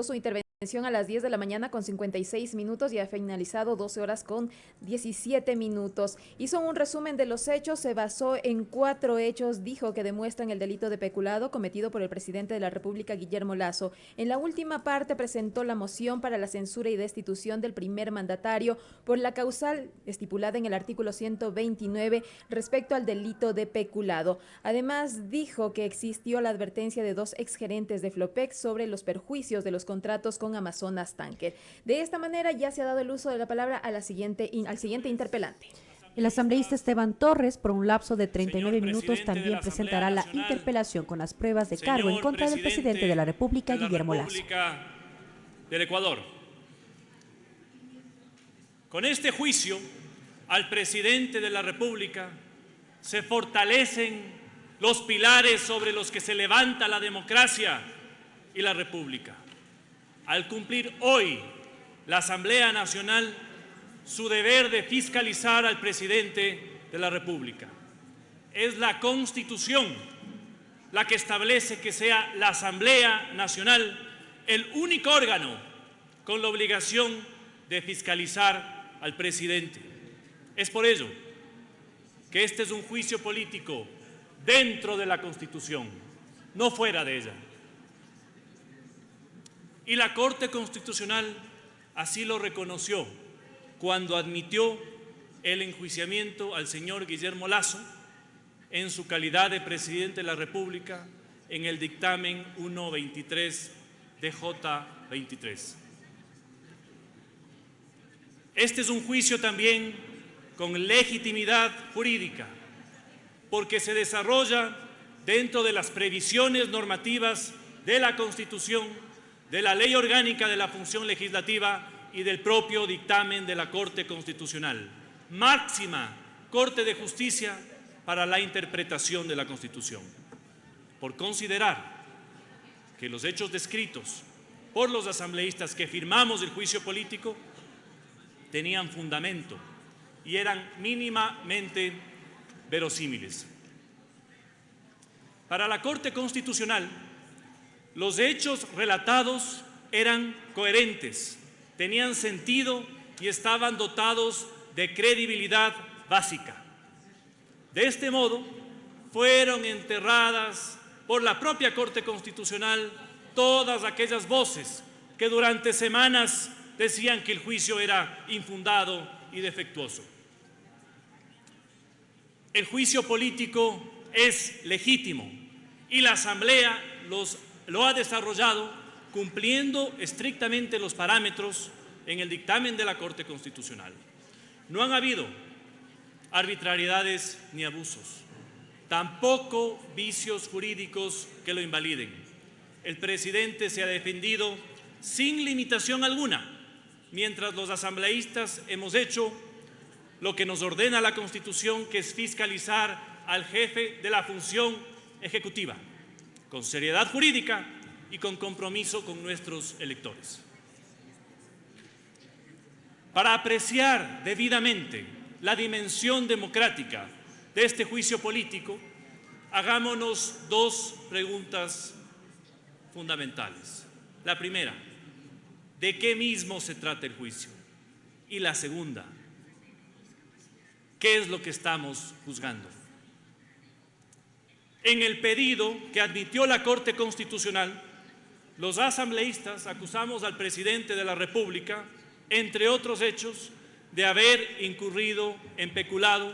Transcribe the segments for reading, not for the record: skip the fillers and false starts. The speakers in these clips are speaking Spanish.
su intervención a las 10 de la mañana con 56 minutos y ha finalizado 12 horas con 17 minutos. Hizo un resumen de los hechos, se basó en 4 hechos, dijo que demuestran el delito de peculado cometido por el presidente de la República, Guillermo Lasso. En la última parte presentó la moción para la censura y destitución del primer mandatario por la causal estipulada en el artículo 129 respecto al delito de peculado. Además, dijo que existió la advertencia de 2 exgerentes de Flopec sobre los perjuicios de los contratos con Amazonas Tanker. De esta manera ya se ha dado el uso de la palabra a al siguiente interpelante. El asambleísta Esteban Torres, por un lapso de 39 minutos, también presentará la interpelación con las pruebas de cargo en contra del presidente de la República, Guillermo Lasso. Del Ecuador. Con este juicio al presidente de la República se fortalecen los pilares sobre los que se levanta la democracia y la República. Al cumplir hoy la Asamblea Nacional su deber de fiscalizar al presidente de la República. Es la Constitución la que establece que sea la Asamblea Nacional el único órgano con la obligación de fiscalizar al presidente. Es por ello que este es un juicio político dentro de la Constitución, no fuera de ella. Y la Corte Constitucional así lo reconoció cuando admitió el enjuiciamiento al señor Guillermo Lasso en su calidad de presidente de la República en el dictamen 123 DJ23. Este es un juicio también con legitimidad jurídica, porque se desarrolla dentro de las previsiones normativas de la Constitución, de la Ley Orgánica de la Función Legislativa y del propio dictamen de la Corte Constitucional, máxima Corte de Justicia para la interpretación de la Constitución. Por considerar que los hechos descritos por los asambleístas que firmamos el juicio político tenían fundamento y eran mínimamente verosímiles. Para la Corte Constitucional, los hechos relatados eran coherentes, tenían sentido y estaban dotados de credibilidad básica. De este modo, fueron enterradas por la propia Corte Constitucional todas aquellas voces que durante semanas decían que el juicio era infundado y defectuoso. El juicio político es legítimo y la Asamblea lo ha desarrollado cumpliendo estrictamente los parámetros en el dictamen de la Corte Constitucional. No han habido arbitrariedades ni abusos, tampoco vicios jurídicos que lo invaliden. El presidente se ha defendido sin limitación alguna, mientras los asambleístas hemos hecho lo que nos ordena la Constitución, que es fiscalizar al jefe de la función ejecutiva, con seriedad jurídica y con compromiso con nuestros electores. Para apreciar debidamente la dimensión democrática de este juicio político, hagámonos 2 preguntas fundamentales. La primera, ¿de qué mismo se trata el juicio? Y la segunda, ¿qué es lo que estamos juzgando? En el pedido que admitió la Corte Constitucional, los asambleístas acusamos al presidente de la República, entre otros hechos, de haber incurrido en peculado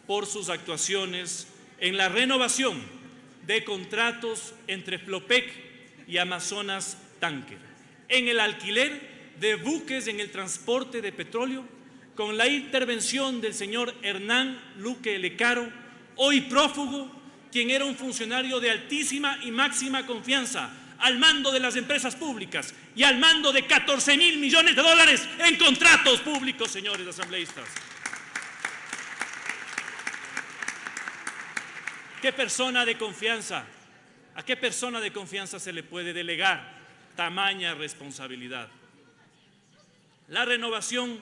por sus actuaciones en la renovación de contratos entre Flopec y Amazonas Tanker, en el alquiler de buques en el transporte de petróleo, con la intervención del señor Hernán Luque Lecaro, hoy prófugo, quien era un funcionario de altísima y máxima confianza al mando de las empresas públicas y al mando de 14.000 millones de dólares en contratos públicos, señores asambleístas. ¿Qué persona de confianza, a qué persona de confianza se le puede delegar tamaña responsabilidad? La renovación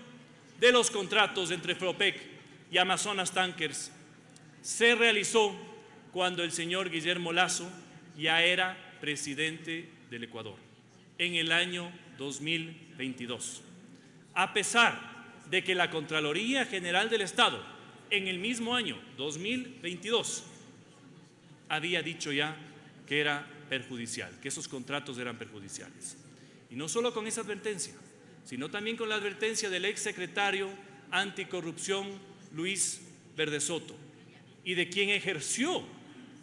de los contratos entre Flopec y Amazonas Tankers se realizó cuando el señor Guillermo Lasso ya era presidente del Ecuador. en el año 2022, a pesar de que la Contraloría General del Estado en el mismo año 2022 había dicho ya que era perjudicial, que esos contratos eran perjudiciales. Y no solo con esa advertencia, sino también con la advertencia del exsecretario anticorrupción Luis Verdesoto y de quien ejerció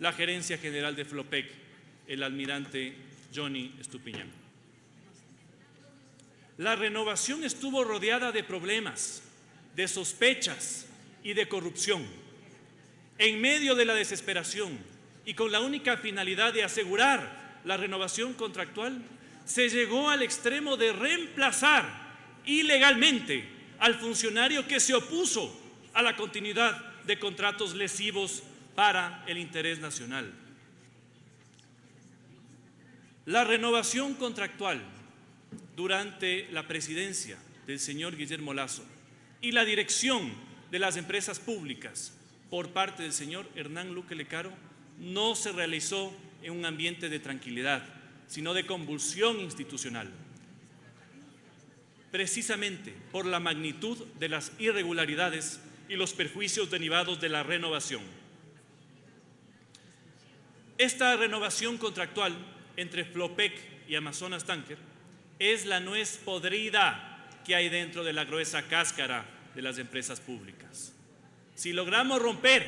la gerencia general de Flopec, el almirante Johnny Estupiñán. La renovación estuvo rodeada de problemas, de sospechas y de corrupción. En medio de la desesperación y con la única finalidad de asegurar la renovación contractual, se llegó al extremo de reemplazar ilegalmente al funcionario que se opuso a la continuidad de contratos lesivos para el interés nacional. La renovación contractual durante la presidencia del señor Guillermo Lasso y la dirección de las empresas públicas por parte del señor Hernán Luque Lecaro no se realizó en un ambiente de tranquilidad, sino de convulsión institucional, precisamente por la magnitud de las irregularidades y los perjuicios derivados de la renovación. Esta renovación contractual entre Flopec y Amazonas Tanker es la nuez podrida que hay dentro de la gruesa cáscara de las empresas públicas. Si logramos romper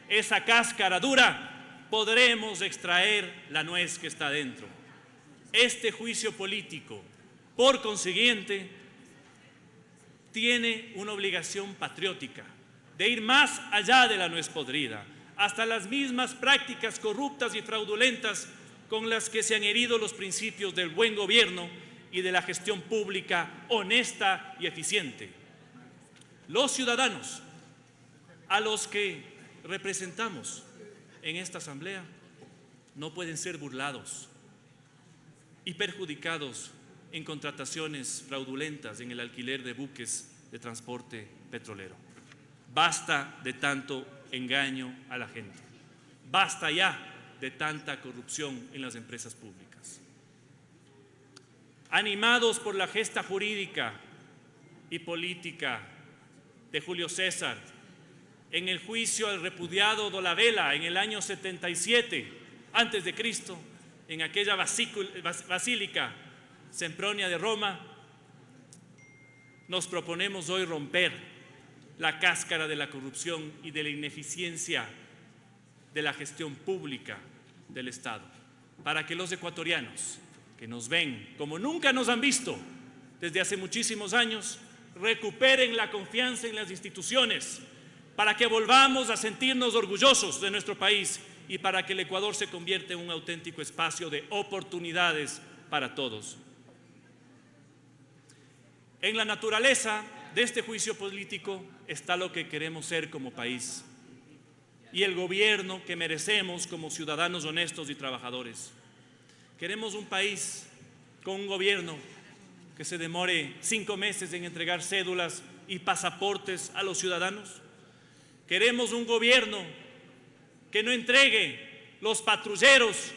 esa cáscara dura, podremos extraer la nuez que está dentro. Este juicio político, por consiguiente, tiene una obligación patriótica de ir más allá de la nuez podrida, hasta las mismas prácticas corruptas y fraudulentas con las que se han herido los principios del buen gobierno y de la gestión pública honesta y eficiente. Los ciudadanos a los que representamos en esta asamblea no pueden ser burlados y perjudicados en contrataciones fraudulentas en el alquiler de buques de transporte petrolero. Basta de tanto engaño a la gente. Basta ya de tanta corrupción en las empresas públicas. Animados por la gesta jurídica y política de Julio César, en el juicio al repudiado Dolabella en el año 77 a.C., en aquella basílica Sempronia de Roma, nos proponemos hoy romper la cáscara de la corrupción y de la ineficiencia de la gestión pública del Estado, para que los ecuatorianos que nos ven como nunca nos han visto desde hace muchísimos años, recuperen la confianza en las instituciones, para que volvamos a sentirnos orgullosos de nuestro país y para que el Ecuador se convierta en un auténtico espacio de oportunidades para todos. En la naturaleza de este juicio político está lo que queremos ser como país y el gobierno que merecemos como ciudadanos honestos y trabajadores. Queremos un país con un gobierno que se demore 5 meses en entregar cédulas y pasaportes a los ciudadanos. Queremos un gobierno que no entregue los patrulleros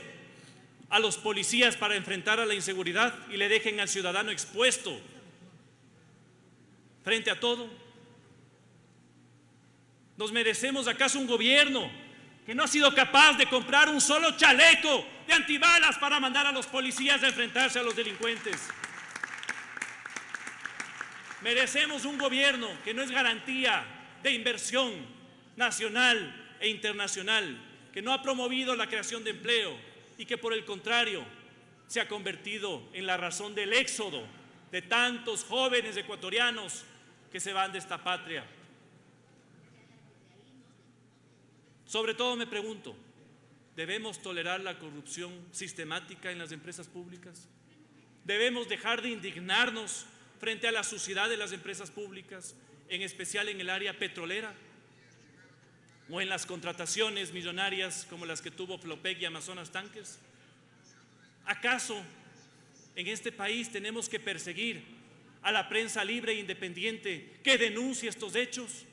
a los policías para enfrentar a la inseguridad y le dejen al ciudadano expuesto frente a todo. ¿Nos merecemos acaso un gobierno que no ha sido capaz de comprar un solo chaleco de antibalas para mandar a los policías a enfrentarse a los delincuentes? Merecemos un gobierno que no es garantía de inversión nacional e internacional, que no ha promovido la creación de empleo y que por el contrario se ha convertido en la razón del éxodo de tantos jóvenes ecuatorianos que se van de esta patria. Sobre todo me pregunto, ¿debemos tolerar la corrupción sistemática en las empresas públicas? ¿Debemos dejar de indignarnos frente a la suciedad de las empresas públicas, en especial en el área petrolera? ¿O en las contrataciones millonarias como las que tuvo Flopec y Amazonas Tankers? ¿Acaso en este país tenemos que perseguir a la prensa libre e independiente que denuncie estos hechos?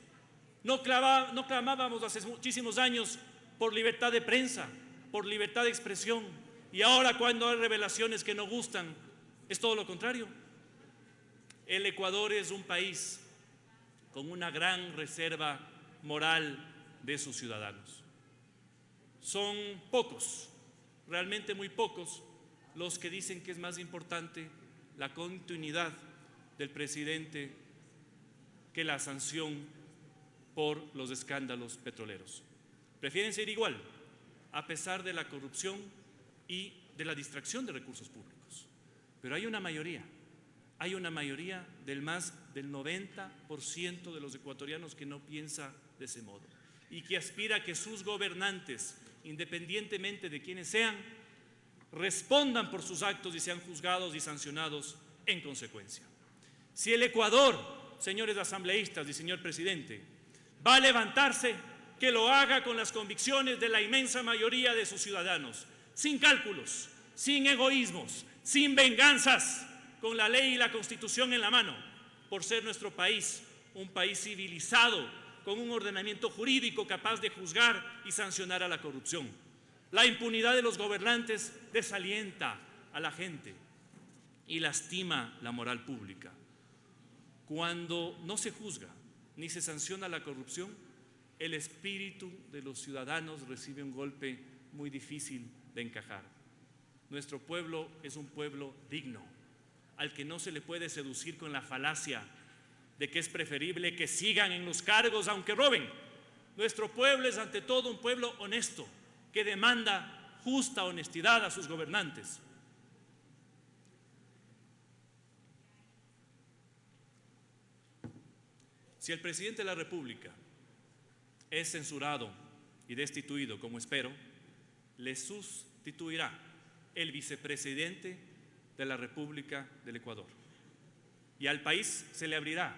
No clamábamos hace muchísimos años por libertad de prensa, por libertad de expresión, y ahora cuando hay revelaciones que no gustan, Es todo lo contrario. El Ecuador es un país con una gran reserva moral de sus ciudadanos. Son pocos, realmente muy pocos, los que dicen que es más importante la continuidad del presidente que la sanción por los escándalos petroleros. Prefieren ser igual, a pesar de la corrupción y de la distracción de recursos públicos. Pero hay una mayoría del más del 90% de los ecuatorianos que no piensa de ese modo y que aspira a que sus gobernantes, independientemente de quienes sean, respondan por sus actos y sean juzgados y sancionados en consecuencia. Si el Ecuador, señores asambleístas y señor presidente, va a levantarse, que lo haga con las convicciones de la inmensa mayoría de sus ciudadanos, sin cálculos, sin egoísmos, sin venganzas, con la ley y la Constitución en la mano, por ser nuestro país un país civilizado, con un ordenamiento jurídico capaz de juzgar y sancionar a la corrupción. La impunidad de los gobernantes desalienta a la gente y lastima la moral pública. Cuando no se juzga ni se sanciona la corrupción, el espíritu de los ciudadanos recibe un golpe muy difícil de encajar. Nuestro pueblo es un pueblo digno, al que no se le puede seducir con la falacia de que es preferible que sigan en los cargos aunque roben. Nuestro pueblo es ante todo un pueblo honesto, que demanda justa honestidad a sus gobernantes. Si el presidente de la República es censurado y destituido, como espero, le sustituirá el vicepresidente de la República del Ecuador. Y al país se le abrirá,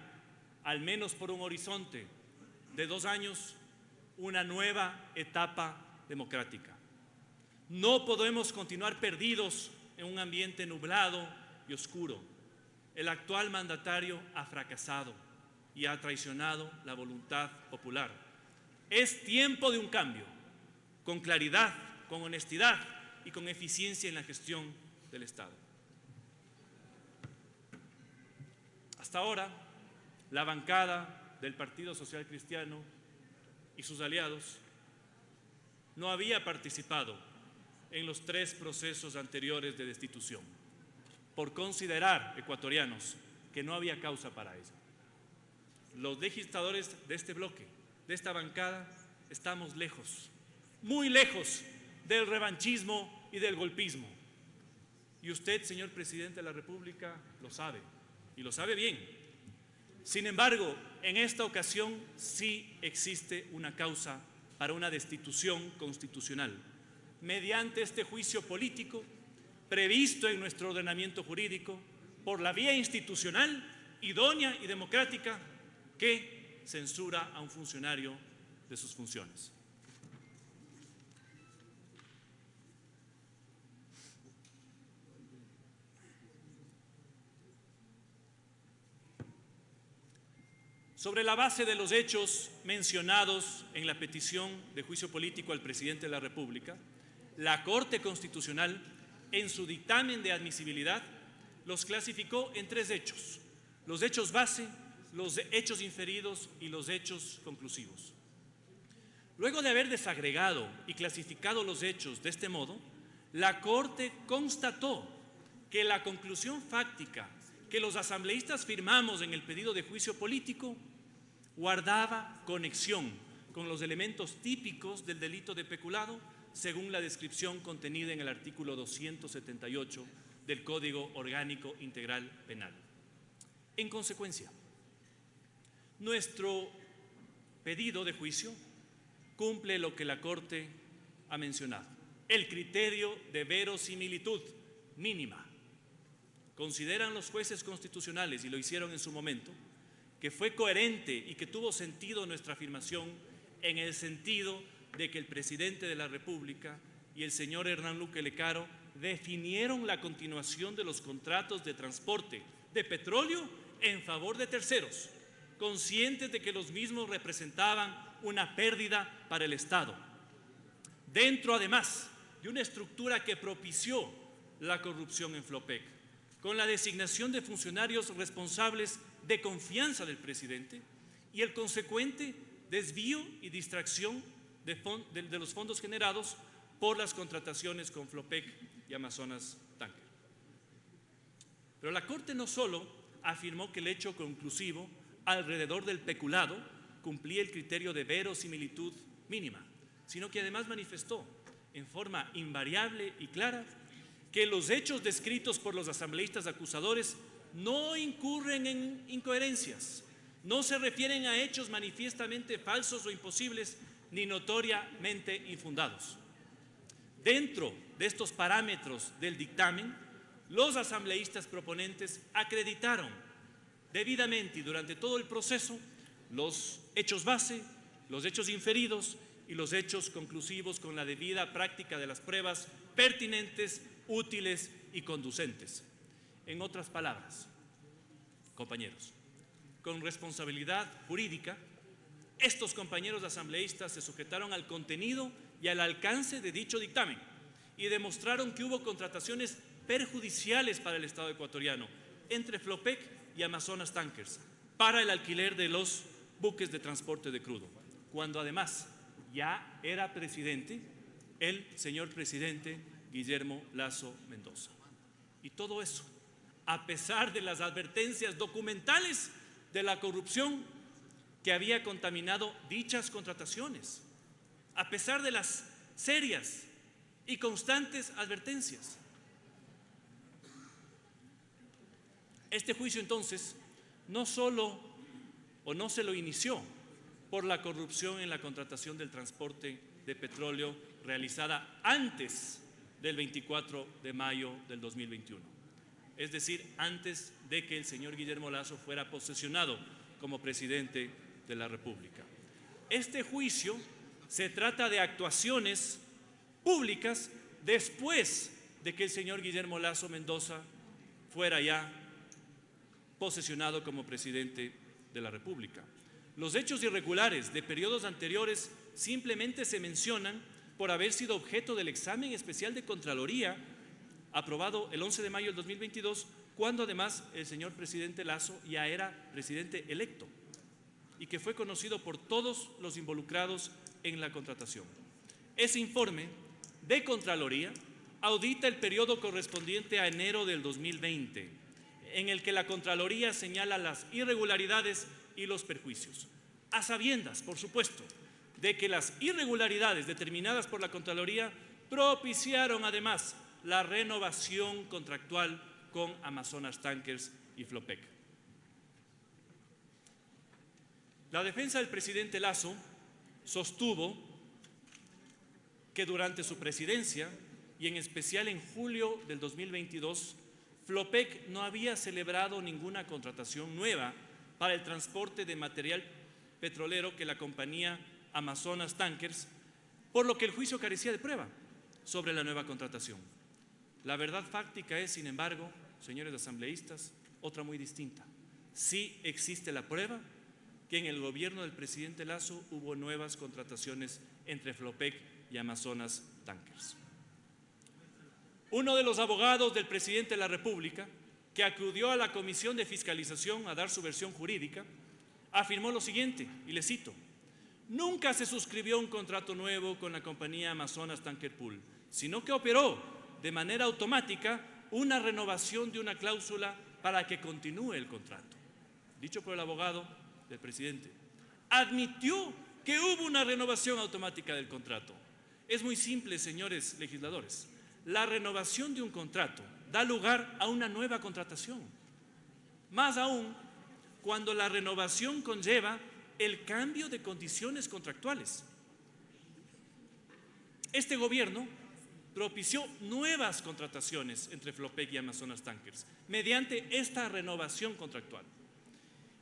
al menos por un horizonte de 2 años, una nueva etapa democrática. No podemos continuar perdidos en un ambiente nublado y oscuro. El actual mandatario ha fracasado y ha traicionado la voluntad popular. Es tiempo de un cambio, con claridad, con honestidad y con eficiencia en la gestión del Estado. Hasta ahora, la bancada del Partido Social Cristiano y sus aliados no había participado en los 3 procesos anteriores de destitución, por considerar, ecuatorianos, que no había causa para ello. Los legisladores de este bloque, de esta bancada, estamos lejos, muy lejos del revanchismo y del golpismo. Y usted, señor presidente de la República, lo sabe, y lo sabe bien. Sin embargo, en esta ocasión sí existe una causa para una destitución constitucional, mediante este juicio político previsto en nuestro ordenamiento jurídico por la vía institucional, idónea y democrática, que censura a un funcionario de sus funciones. Sobre la base de los hechos mencionados en la petición de juicio político al presidente de la República, la Corte Constitucional, en su dictamen de admisibilidad, los clasificó en 3 hechos: los hechos base, los hechos inferidos y los hechos conclusivos. Luego de haber desagregado y clasificado los hechos de este modo, la Corte constató que la conclusión fáctica que los asambleístas firmamos en el pedido de juicio político guardaba conexión con los elementos típicos del delito de peculado, según la descripción contenida en el artículo 278 del Código Orgánico Integral Penal. En consecuencia, nuestro pedido de juicio cumple lo que la Corte ha mencionado: el criterio de verosimilitud mínima. Consideran los jueces constitucionales, y lo hicieron en su momento, que fue coherente y que tuvo sentido nuestra afirmación, en el sentido de que el presidente de la República y el señor Hernán Luque Lecaro definieron la continuación de los contratos de transporte de petróleo en favor de terceros, conscientes de que los mismos representaban una pérdida para el Estado, dentro además de una estructura que propició la corrupción en Flopec. con la designación de funcionarios responsables de confianza del presidente y el consecuente desvío y distracción de los fondos generados por las contrataciones con Flopec y Amazonas Tanker. Pero la Corte no solo afirmó que el hecho conclusivo alrededor del peculado cumplía el criterio de verosimilitud mínima, sino que además manifestó en forma invariable y clara que los hechos descritos por los asambleístas acusadores no incurren en incoherencias, no se refieren a hechos manifiestamente falsos o imposibles ni notoriamente infundados. Dentro de estos parámetros del dictamen, los asambleístas proponentes acreditaron debidamente y durante todo el proceso los hechos base, los hechos inferidos y los hechos conclusivos con la debida práctica de las pruebas pertinentes, útiles y conducentes. En otras palabras, compañeros, con responsabilidad jurídica, estos compañeros asambleístas se sujetaron al contenido y al alcance de dicho dictamen y demostraron que hubo contrataciones perjudiciales para el Estado ecuatoriano entre Flopec y Amazonas Tankers para el alquiler de los buques de transporte de crudo, cuando además ya era presidente el señor presidente Guillermo Lasso Mendoza. Y todo eso, a pesar de las advertencias documentales de la corrupción que había contaminado dichas contrataciones, a pesar de las serias y constantes advertencias. Este juicio entonces no solo o no se lo inició por la corrupción en la contratación del transporte de petróleo realizada antes del 24 de mayo del 2021, es decir, antes de que el señor Guillermo Lasso fuera posesionado como presidente de la República. Este juicio se trata de actuaciones públicas después de que el señor Guillermo Lasso Mendoza fuera ya posesionado como presidente de la República. Los hechos irregulares de periodos anteriores simplemente se mencionan por haber sido objeto del examen especial de Contraloría aprobado el 11 de mayo del 2022, cuando además el señor presidente Lasso ya era presidente electo y que fue conocido por todos los involucrados en la contratación. Ese informe de Contraloría audita el periodo correspondiente a enero del 2020, en el que la Contraloría señala las irregularidades y los perjuicios, a sabiendas, por supuesto, de que las irregularidades determinadas por la Contraloría propiciaron además la renovación contractual con Amazonas Tankers y Flopec. La defensa del presidente Lasso sostuvo que durante su presidencia, y en especial en julio del 2022, Flopec no había celebrado ninguna contratación nueva para el transporte de material petrolero que la compañía Amazonas Tankers, por lo que el juicio carecía de prueba sobre la nueva contratación. La verdad fáctica es, sin embargo, señores asambleístas, otra muy distinta. Sí existe la prueba que en el gobierno del presidente Lasso hubo nuevas contrataciones entre Flopec y Amazonas Tankers. Uno de los abogados del presidente de la República, que acudió a la Comisión de Fiscalización a dar su versión jurídica, afirmó lo siguiente, y le cito: nunca se suscribió un contrato nuevo con la compañía Amazonas Tanker Pool, sino que operó de manera automática una renovación de una cláusula para que continúe el contrato. Dicho por el abogado del presidente, admitió que hubo una renovación automática del contrato. Es muy simple, señores legisladores. La renovación de un contrato da lugar a una nueva contratación. Más aún cuando la renovación conlleva el cambio de condiciones contractuales. Este gobierno propició nuevas contrataciones entre Flopec y Amazonas Tankers mediante esta renovación contractual.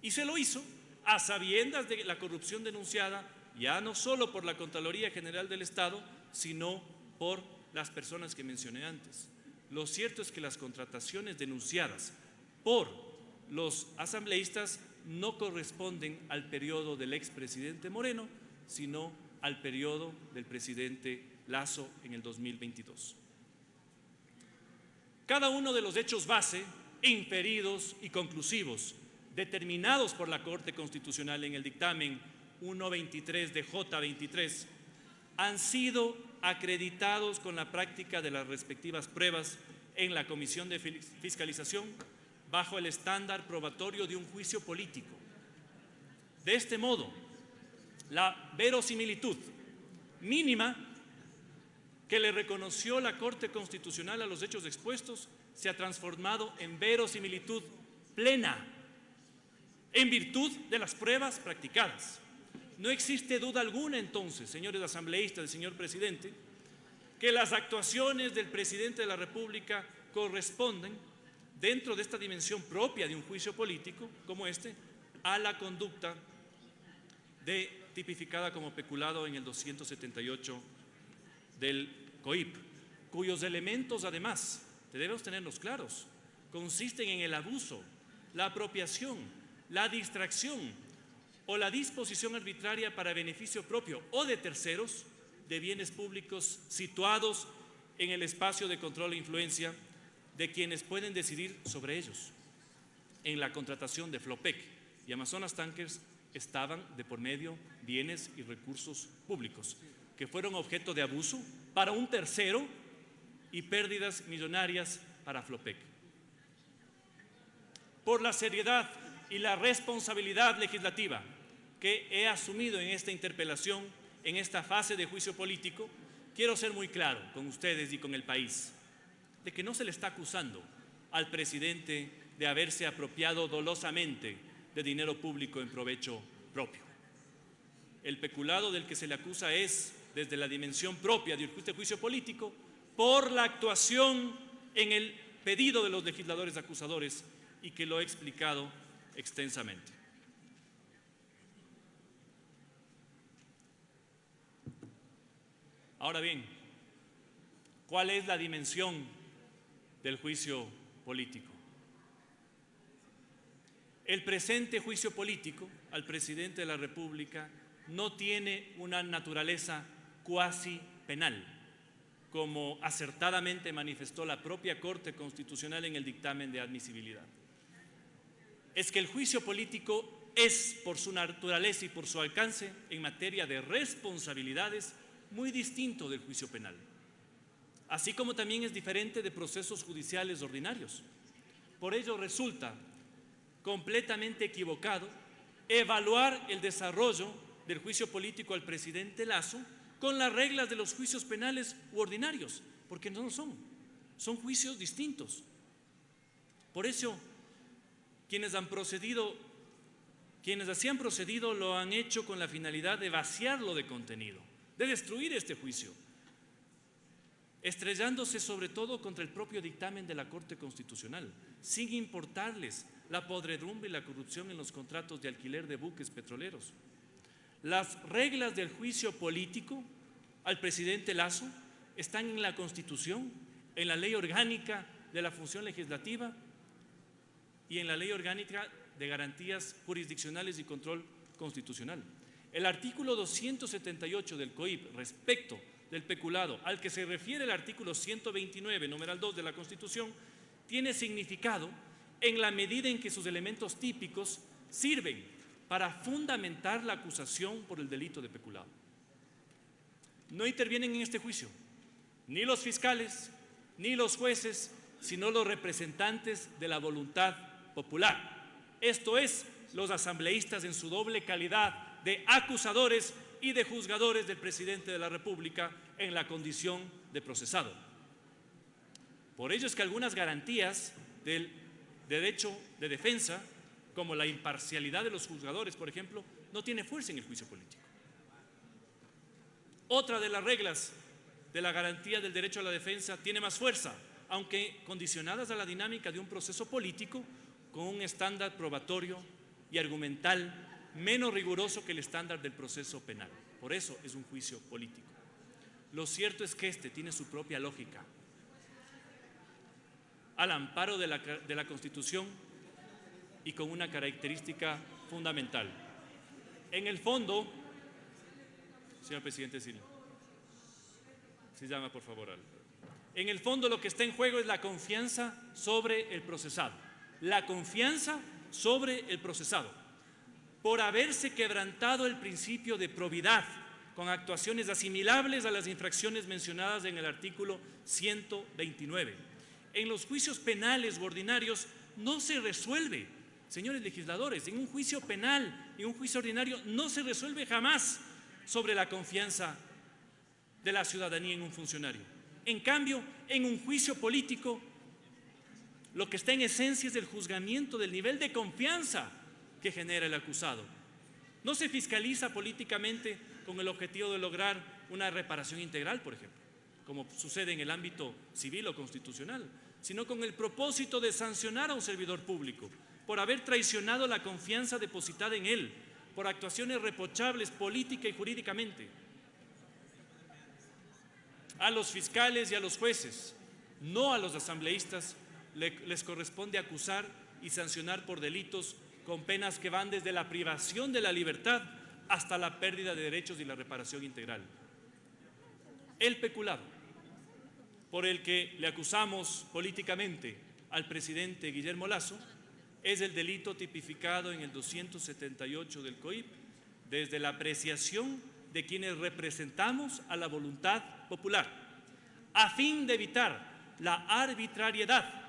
Y se lo hizo a sabiendas de la corrupción denunciada ya no solo por la Contraloría General del Estado, sino por las personas que mencioné antes. Lo cierto es que las contrataciones denunciadas por los asambleístas no corresponden al periodo del expresidente Moreno, sino al periodo del presidente Lasso en el 2022. Cada uno de los hechos base inferidos y conclusivos, determinados por la Corte Constitucional en el dictamen 123 de J23, han sido acreditados con la práctica de las respectivas pruebas en la Comisión de Fiscalización bajo el estándar probatorio de un juicio político. De este modo, la verosimilitud mínima que le reconoció la Corte Constitucional a los hechos expuestos se ha transformado en verosimilitud plena en virtud de las pruebas practicadas. No existe duda alguna entonces, señores asambleístas y señor presidente, que las actuaciones del presidente de la República corresponden, dentro de esta dimensión propia de un juicio político como este, a la conducta tipificada como peculado en el 278 del COIP, cuyos elementos además, debemos tenerlos claros, consisten en el abuso, la apropiación, la distracción o la disposición arbitraria para beneficio propio o de terceros de bienes públicos situados en el espacio de control e influencia de quienes pueden decidir sobre ellos. En la contratación de Flopec y Amazonas Tankers estaban de por medio bienes y recursos públicos que fueron objeto de abuso para un tercero y pérdidas millonarias para Flopec. Por la seriedad y la responsabilidad legislativa que he asumido en esta interpelación, en esta fase de juicio político, quiero ser muy claro con ustedes y con el país de que no se le está acusando al presidente de haberse apropiado dolosamente de dinero público en provecho propio. El peculado del que se le acusa es, desde la dimensión propia de este juicio político, por la actuación en el pedido de los legisladores acusadores y que lo he explicado extensamente. Ahora bien, ¿cuál es la dimensión del juicio político? El presente juicio político al presidente de la República no tiene una naturaleza cuasi penal, como acertadamente manifestó la propia Corte Constitucional en el dictamen de admisibilidad. Es que el juicio político es, por su naturaleza y por su alcance en materia de responsabilidades, muy distinto del juicio penal, así como también es diferente de procesos judiciales ordinarios. Por ello resulta completamente equivocado evaluar el desarrollo del juicio político al presidente Lasso con las reglas de los juicios penales u ordinarios, porque no lo son, son juicios distintos. Por eso, quienes así han procedido lo han hecho con la finalidad de vaciarlo de contenido, de destruir este juicio, estrellándose sobre todo contra el propio dictamen de la Corte Constitucional, sin importarles la podredumbre y la corrupción en los contratos de alquiler de buques petroleros. Las reglas del juicio político al presidente Lasso están en la Constitución, en la Ley Orgánica de la Función Legislativa y en la Ley Orgánica de Garantías Jurisdiccionales y Control Constitucional. El artículo 278 del COIP respecto del peculado, al que se refiere el artículo 129, numeral 2 de la Constitución, tiene significado en la medida en que sus elementos típicos sirven para fundamentar la acusación por el delito de peculado. No intervienen en este juicio ni los fiscales ni los jueces, sino los representantes de la voluntad popular. Esto es, los asambleístas en su doble calidad de acusadores y de juzgadores del presidente de la República en la condición de procesado. Por ello es que algunas garantías del derecho de defensa, como la imparcialidad de los juzgadores, por ejemplo, no tiene fuerza en el juicio político. Otra de las reglas de la garantía del derecho a la defensa tiene más fuerza, aunque condicionadas a la dinámica de un proceso político con un estándar probatorio y argumental menos riguroso que el estándar del proceso penal. Por eso es un juicio político. Lo cierto es que este tiene su propia lógica, al amparo de la Constitución y con una característica fundamental. En el fondo, señor presidente Silva, se llama por favor. En el fondo lo que está en juego es la confianza sobre el procesado. la confianza sobre el procesado, por haberse quebrantado el principio de probidad con actuaciones asimilables a las infracciones mencionadas en el artículo 129. En los juicios penales u ordinarios no se resuelve, señores legisladores, en un juicio penal y un juicio ordinario no se resuelve jamás sobre la confianza de la ciudadanía en un funcionario. En cambio, en un juicio político, lo que está en esencia es el juzgamiento del nivel de confianza que genera el acusado. No se fiscaliza políticamente con el objetivo de lograr una reparación integral, por ejemplo, como sucede en el ámbito civil o constitucional, sino con el propósito de sancionar a un servidor público por haber traicionado la confianza depositada en él, por actuaciones reprochables política y jurídicamente. A los fiscales y a los jueces, no a los asambleístas, les corresponde acusar y sancionar por delitos con penas que van desde la privación de la libertad hasta la pérdida de derechos y la reparación integral. El peculado, por el que le acusamos políticamente al presidente Guillermo Lasso, es el delito tipificado en el 278 del COIP, desde la apreciación de quienes representamos a la voluntad popular, a fin de evitar la arbitrariedad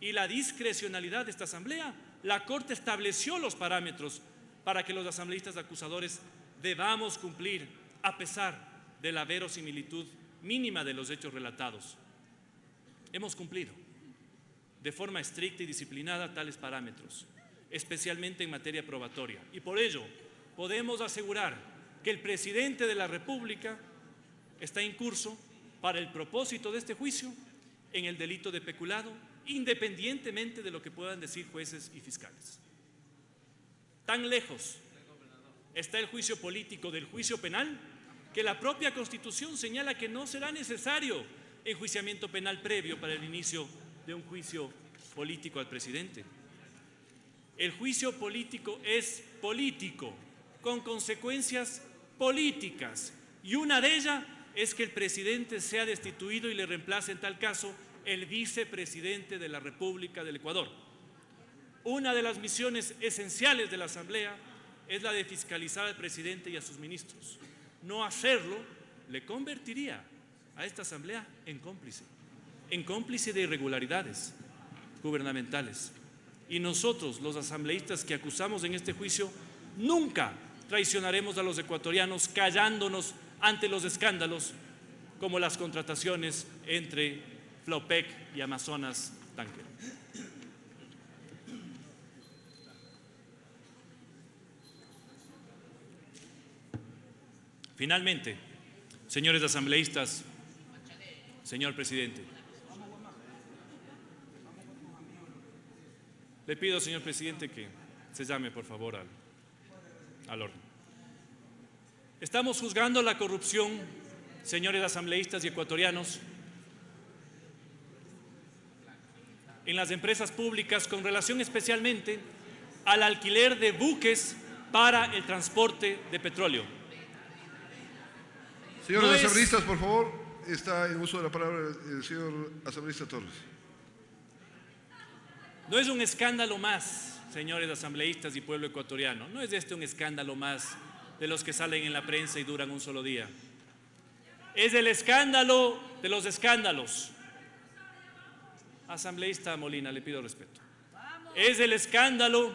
y la discrecionalidad de esta Asamblea. La Corte estableció los parámetros para que los asambleístas acusadores debamos cumplir, a pesar de la verosimilitud mínima de los hechos relatados. Hemos cumplido de forma estricta y disciplinada tales parámetros, especialmente en materia probatoria, y por ello podemos asegurar que el presidente de la República está incurso para el propósito de este juicio en el delito de peculado, independientemente de lo que puedan decir jueces y fiscales. Tan lejos está el juicio político del juicio penal que la propia Constitución señala que no será necesario enjuiciamiento penal previo para el inicio de un juicio político al presidente. El juicio político es político, con consecuencias políticas, y una de ellas es que el presidente sea destituido y le reemplace en tal caso el vicepresidente de la República del Ecuador. Una de las misiones esenciales de la Asamblea es la de fiscalizar al presidente y a sus ministros. No hacerlo le convertiría a esta Asamblea en cómplice de irregularidades gubernamentales. Y nosotros, los asambleístas que acusamos en este juicio, nunca traicionaremos a los ecuatorianos callándonos ante los escándalos como las contrataciones entre Flopec y Amazonas Tanker. Finalmente, señores asambleístas, señor presidente, le pido, señor presidente, que se llame por favor al orden. Estamos juzgando la corrupción, señores asambleístas y ecuatorianos, en las empresas públicas con relación especialmente al alquiler de buques para el transporte de petróleo. Señores asambleístas, por favor, está en uso de la palabra el señor asambleísta Torres. No es un escándalo más, señores asambleístas y pueblo ecuatoriano, no es este un escándalo más de los que salen en la prensa y duran un solo día. Es el escándalo de los escándalos. Asambleísta Molina, le pido respeto. Es el escándalo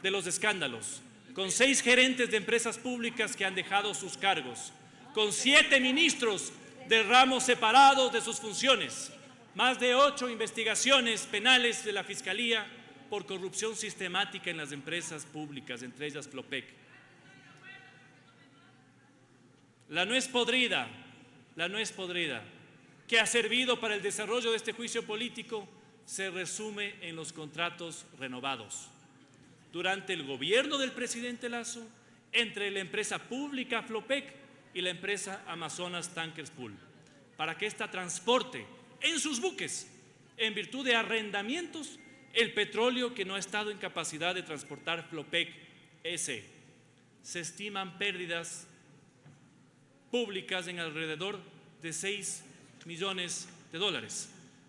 de los escándalos, con 6 gerentes de empresas públicas que han dejado sus cargos, con 7 ministros de ramos separados de sus funciones, más de 8 investigaciones penales de la Fiscalía por corrupción sistemática en las empresas públicas, entre ellas Flopec. La nuez podrida, que ha servido para el desarrollo de este juicio político, se resume en los contratos renovados durante el gobierno del presidente Lasso entre la empresa pública Flopec y la empresa Amazonas Tankers Pool, para que ésta transporte en sus buques, en virtud de arrendamientos, el petróleo que no ha estado en capacidad de transportar Flopec S. Se estiman pérdidas públicas en alrededor de 6 millones de dólares,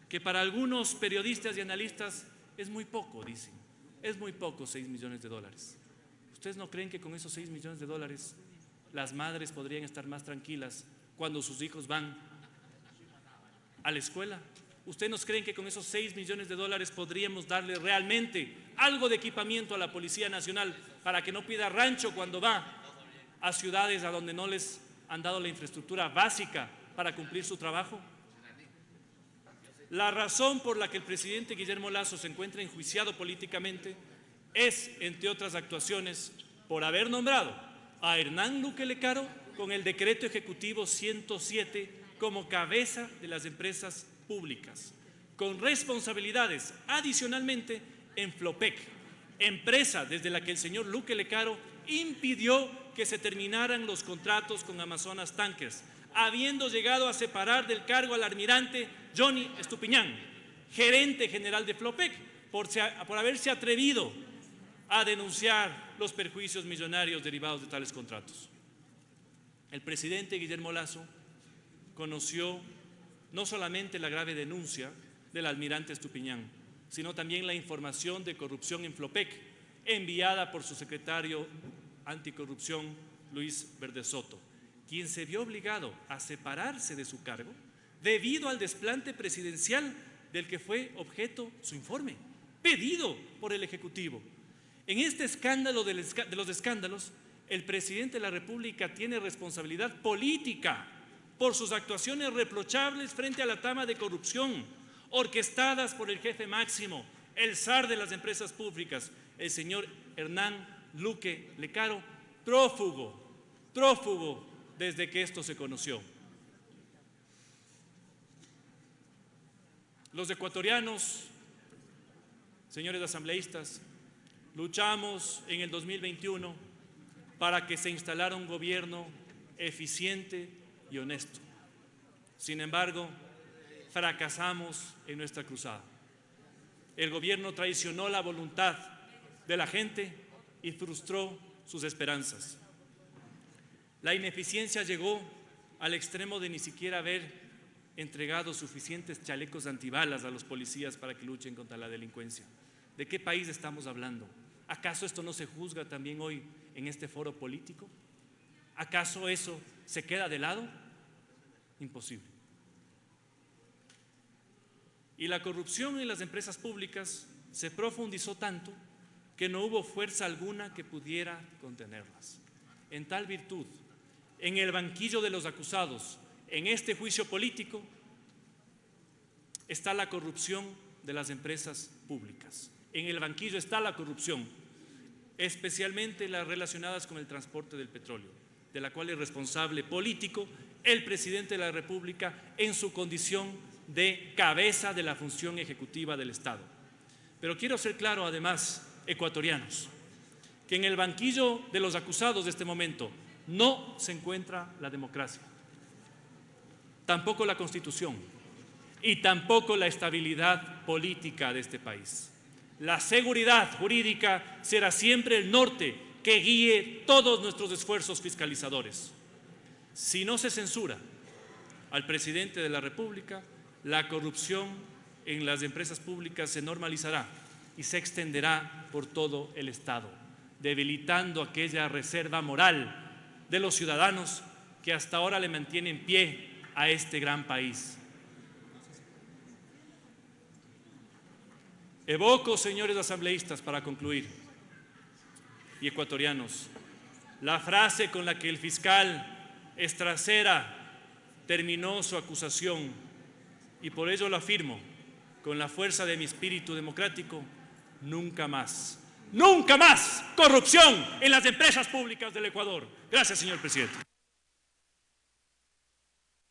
que para algunos periodistas y analistas Es muy poco, dicen. Es muy poco, 6 millones de dólares. ¿Ustedes no creen que con esos 6 millones de dólares las madres podrían estar más tranquilas cuando sus hijos van a la escuela? ¿Ustedes no creen que con esos 6 millones de dólares podríamos darle realmente algo de equipamiento a la Policía Nacional para que no pida rancho cuando va a ciudades a donde no les han dado la infraestructura básica para cumplir su trabajo? La razón por la que el presidente Guillermo Lasso se encuentra enjuiciado políticamente es, entre otras actuaciones, por haber nombrado a Hernán Luque Lecaro con el decreto ejecutivo 107 como cabeza de las empresas públicas, con responsabilidades adicionalmente en Flopec, empresa desde la que el señor Luque Lecaro impidió que se terminaran los contratos con Amazonas Tankers, habiendo llegado a separar del cargo al almirante Johnny Estupiñán, gerente general de Flopec, por haberse atrevido a denunciar los perjuicios millonarios derivados de tales contratos. El presidente Guillermo Lasso conoció no solamente la grave denuncia del almirante Estupiñán, sino también la información de corrupción en Flopec, enviada por su secretario anticorrupción, Luis Verdesoto, quien se vio obligado a separarse de su cargo debido al desplante presidencial del que fue objeto su informe, pedido por el Ejecutivo. En este escándalo de los escándalos, el presidente de la República tiene responsabilidad política por sus actuaciones reprochables frente a la trama de corrupción, orquestadas por el jefe máximo, el zar de las empresas públicas, el señor Hernán Luque Lecaro, prófugo desde que esto se conoció. Los ecuatorianos, señores asambleístas, luchamos en el 2021 para que se instalara un gobierno eficiente y honesto. Sin embargo, fracasamos en nuestra cruzada. El gobierno traicionó la voluntad de la gente y frustró sus esperanzas. La ineficiencia llegó al extremo de ni siquiera haber entregado suficientes chalecos antibalas a los policías para que luchen contra la delincuencia. ¿De qué país estamos hablando? ¿Acaso esto no se juzga también hoy en este foro político? ¿Acaso eso se queda de lado? Imposible. Y la corrupción en las empresas públicas se profundizó tanto que no hubo fuerza alguna que pudiera contenerlas. En tal virtud, en el banquillo de los acusados, en este juicio político, está la corrupción de las empresas públicas. En el banquillo está la corrupción, especialmente las relacionadas con el transporte del petróleo, de la cual es responsable político el presidente de la República en su condición de cabeza de la función ejecutiva del Estado. Pero quiero ser claro, además, ecuatorianos, que en el banquillo de los acusados de este momento no se encuentra la democracia, tampoco la Constitución y tampoco la estabilidad política de este país. La seguridad jurídica será siempre el norte que guíe todos nuestros esfuerzos fiscalizadores. Si no se censura al presidente de la República, la corrupción en las empresas públicas se normalizará y se extenderá por todo el Estado, debilitando aquella reserva moral de los ciudadanos que hasta ahora le mantiene en pie a este gran país. Evoco, señores asambleístas, para concluir, y ecuatorianos, la frase con la que el fiscal Estracera terminó su acusación, y por ello lo afirmo con la fuerza de mi espíritu democrático: nunca más corrupción en las empresas públicas del Ecuador. Gracias, señor presidente.